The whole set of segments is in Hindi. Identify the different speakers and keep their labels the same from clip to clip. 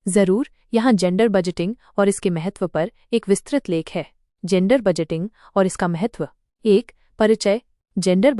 Speaker 1: जरूर, यहाँ जेंडर बजटिंग और इसके महत्व पर एक विस्तृत लेख है। जेंडर बजटिंग और इसका महत्व। 1. परिचय। जेंडर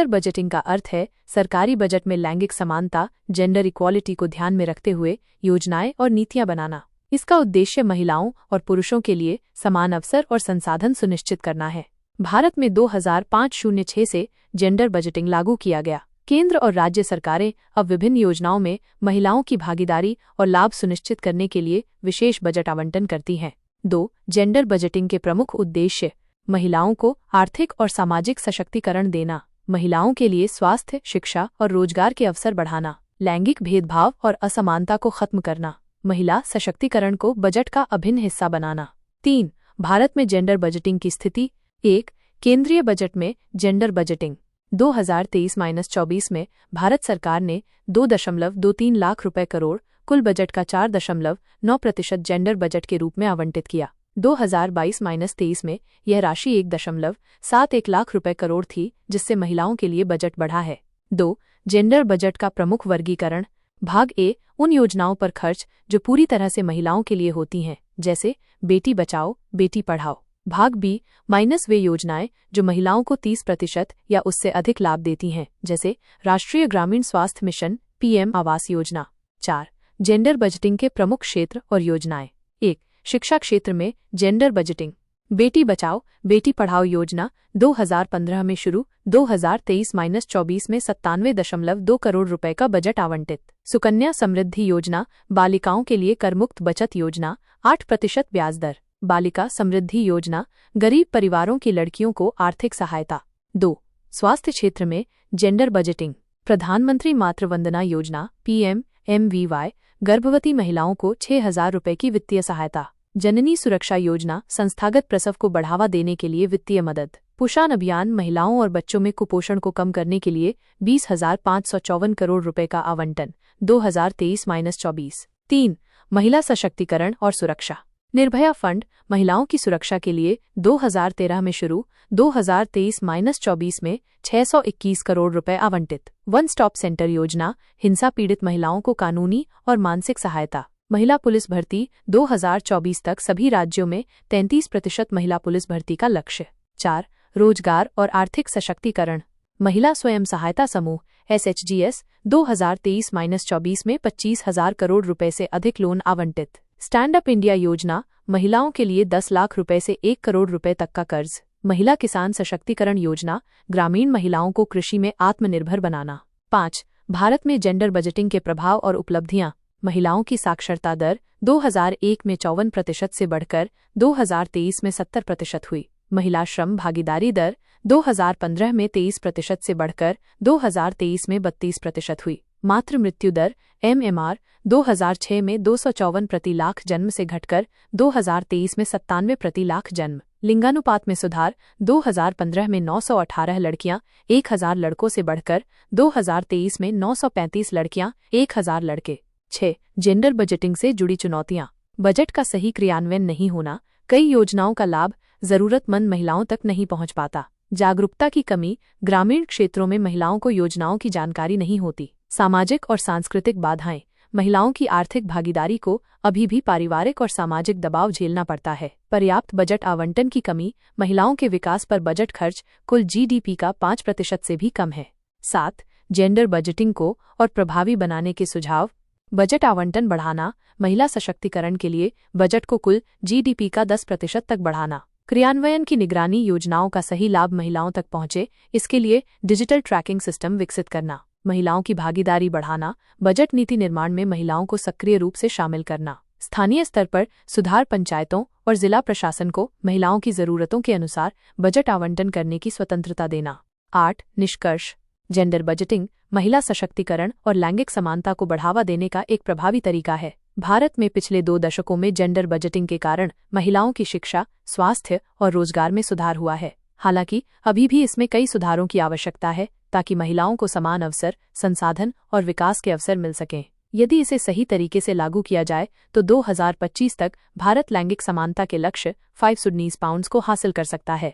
Speaker 1: बजटिंग का अर्थ है सरकारी बजट में लैंगिक समानता, जेंडर इक्वालिटी को ध्यान में रखते हुए योजनाएं और नीतियां बनाना। इसका उद्देश्य महिलाओं और पुरुषों के लिए समान अवसर और संसाधन सुनिश्चित करना है। भारत में 2005-06 से जेंडर बजटिंग लागू किया गया। केंद्र और राज्य सरकारें अब विभिन्न योजनाओं में महिलाओं की भागीदारी और लाभ सुनिश्चित करने के लिए विशेष बजट आवंटन करती हैं। 2. जेंडर बजटिंग के प्रमुख उद्देश्य। महिलाओं को आर्थिक और सामाजिक सशक्तिकरण देना, महिलाओं के लिए स्वास्थ्य, शिक्षा और रोजगार के अवसर बढ़ाना, लैंगिक भेदभाव और असमानता को खत्म करना, महिला सशक्तिकरण को बजट का अभिन्न हिस्सा बनाना। 3. भारत में जेंडर बजटिंग की स्थिति। 1. केंद्रीय बजट में जेंडर बजटिंग। 2023-24 में भारत सरकार ने 2.23 लाख रुपए करोड़ कुल बजट का 4.9% जेंडर बजट के रूप में आवंटित किया। 2022-23 में यह राशि 1.71 लाख रुपए करोड़ थी, जिससे महिलाओं के लिए बजट बढ़ा है। 2. जेंडर बजट का प्रमुख वर्गीकरण। भाग ए, उन योजनाओं पर खर्च जो पूरी तरह से महिलाओं के लिए होती हैं, जैसे बेटी बचाओ बेटी पढ़ाओ। भाग बी, वे योजनाएं जो महिलाओं को 30% या उससे अधिक लाभ देती हैं, जैसे राष्ट्रीय ग्रामीण स्वास्थ्य mission, PM Awas Yojana. 4. Gender budgeting के प्रमुख क्षेत्र और योजनाएं। 1. शिक्षा क्षेत्र में जेंडर बजटिंग। बेटी बचाओ बेटी पढ़ाओ योजना 2015 में शुरू, 2023-24 में 97.2 करोड़ रुपए का बजट आवंटित। सुकन्या समृद्धि योजना, बालिकाओं के लिए करमुक्त बचत योजना, 8% ब्याज दर। बालिका समृद्धि योजना, गरीब परिवारों की लड़कियों को आर्थिक सहायता। 2. स्वास्थ्य क्षेत्र में जेंडर बजटिंग। प्रधानमंत्री मातृवंदना योजना, PMMVY, गर्भवती महिलाओं को 6,000 रुपए की वित्तीय सहायता। जननी सुरक्षा योजना, संस्थागत प्रसव को बढ़ावा देने के लिए वित्तीय मदद। पोषण अभियान, महिलाओं और बच्चों में कुपोषण को कम करने के लिए 20,554 करोड़ रुपए का आवंटन, 2023-24। 3. महिला सशक्तिकरण और सुरक्षा। निर्भया फंड, महिलाओं की सुरक्षा के लिए 2013 में शुरू, 2023-24 में 621 करोड़ रुपए आवंटित। वन स्टॉप सेंटर योजना, हिंसा पीड़ित महिलाओं को कानूनी और मानसिक सहायता। महिला पुलिस भर्ती, 2024 तक सभी राज्यों में 33% महिला पुलिस भर्ती का लक्ष्य। 4. रोजगार और आर्थिक सशक्तिकरण। महिला स्वयं सहायता समूह, SHGS, 2023-24 में 25,000 करोड़ रुपए से अधिक लोन आवंटित। स्टैंड अप इंडिया योजना, महिलाओं के लिए 10 लाख रुपए से 1 करोड़ रुपए तक का कर्ज। महिला किसान सशक्तिकरण योजना, ग्रामीण महिलाओं को कृषि में आत्मनिर्भर बनाना। 5. भारत में जेंडर बजटिंग के प्रभाव और उपलब्धियां। महिलाओं की साक्षरता दर 2001 में 54% से बढ़कर 2023 में 70% हुई। महिला श्रम भागीदारी दर 2015 में 23% से बढ़कर 2023 में 32% हुई। मातृ मृत्यु दर, MMR, 2006 में 254 प्रति लाख जन्म से घटकर 2023 में 97 प्रति लाख जन्म। लिंगानुपात में सुधार, 2015 में 918 लड़कियां 1,000 लड़कों से बढ़कर 2023 में 935 लड़कियां 1,000 लड़के। 6. जेंडर बजटिंग से जुड़ी चुनौतियां। बजट का सही क्रियान्वयन नहीं होना, कई योजनाओं का लाभ जरूरतमंद महिलाओं तक नहीं पहुंच पाता। जागरूकता की कमी, ग्रामीण क्षेत्रों में महिलाओं को योजनाओं की जानकारी नहीं होती। सामाजिक और सांस्कृतिक बाधाएं, महिलाओं की आर्थिक भागीदारी को अभी भी पारिवारिक और सामाजिक दबाव झेलना पड़ता है। पर्याप्त बजट आवंटन की कमी, महिलाओं के विकास पर बजट खर्च कुल GDP का 5% से भी कम है। 7. जेंडर बजटिंग को और प्रभावी बनाने के सुझाव। बजट आवंटन बढ़ाना, महिला सशक्तिकरण के लिए बजट को कुल GDP का 10% तक बढ़ाना। क्रियान्वयन की निगरानी, योजनाओं का सही लाभ महिलाओं तक पहुंचे, इसके लिए डिजिटल ट्रैकिंग सिस्टम विकसित करना। महिलाओं की भागीदारी बढ़ाना, बजट नीति निर्माण में महिलाओं को सक्रिय रूप से शामिल करना। स्थानीय स्तर पर सुधार, पंचायतों और जिला प्रशासन को महिलाओं की जरूरतों के अनुसार बजट आवंटन करने की स्वतंत्रता देना। 8. निष्कर्ष। जेंडर बजटिंग महिला सशक्तिकरण और लैंगिक समानता को बढ़ावा देने का एक प्रभावी तरीका है। भारत में पिछले 2 दशकों में जेंडर बजटिंग के कारण महिलाओं की शिक्षा, स्वास्थ्य और रोजगार में सुधार हुआ है। हालांकि अभी भी इसमें कई सुधारों की आवश्यकता है ताकि महिलाओं को समान अवसर, संसाधन और विकास के अवसर मिल सकें। यदि इसे सही तरीके से लागू किया जाए तो 2025 तक भारत लैंगिक समानता के लक्ष्य 519 पाउंड्स को हासिल कर सकता है।